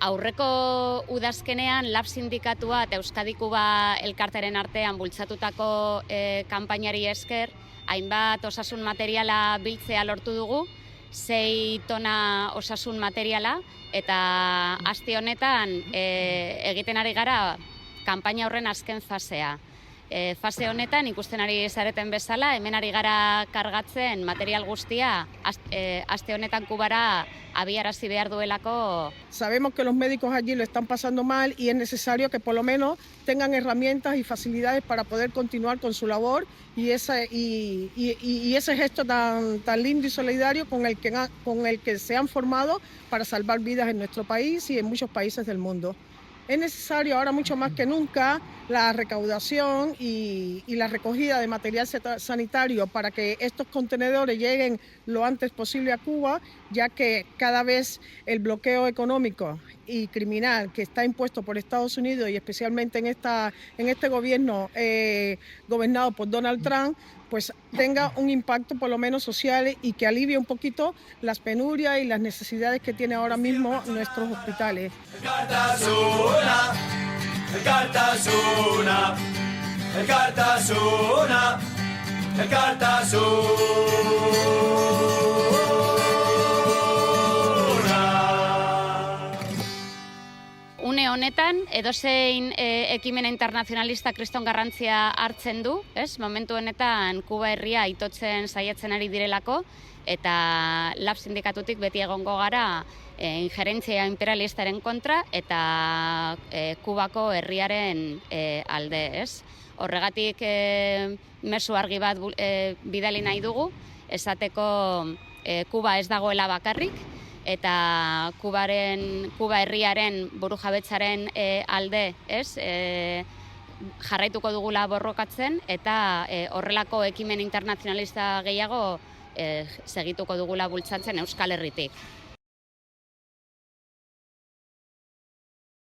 Aurreko udazkenean Lab sindikatua eta Euskadi Kuba elkarteren artean bultzatutako kanpainari esker, hainbat osasun materiala biltzea lortu dugu, 6 tona osasun materiala, eta aste honetan egiten ari gara kanpaina horren azken fasea. Fase honetan ikusten ari zareten bezala, hemen ari gara kargatzen material guztia aste honetan Kubara abiarazi behar duelako. Sabemos que los médicos allí lo están pasando mal y es necesario que por lo menos tengan herramientas y facilidades para poder continuar con su labor y ese gesto tan lindo y solidario con el que se han formado para salvar vidas en nuestro país y en muchos países del mundo. Es necesario ahora mucho más que nunca la recaudación y la recogida de material sanitario para que estos contenedores lleguen lo antes posible a Cuba, ya que cada vez el bloqueo económico y criminal que está impuesto por Estados Unidos y especialmente en este gobierno gobernado por Donald Trump, pues tenga un impacto por lo menos social y que alivie un poquito las penurias y las necesidades que tienen ahora mismo nuestros hospitales. El Cartasuna, el Cartasuna, el Cartasuna. Une honetan, edozein ekimena internazionalista kriston garrantzia hartzen du, momentu honetan Kuba herria itotzen saiatzen ari direlako, eta Lab sindikatutik beti egongo gara injerentzia imperialistaren kontra eta Kubako herriaren alde, Horregatik mezu argi bat bidali nahi dugu, esateko Kuba ez dagoela bakarrik, eta Kuba herriaren burujabetzaren alde, jarraituko dugula borrokatzen, eta horrelako ekimen internazionalista gehiago segituko dugula bultzatzen Euskal Herritik.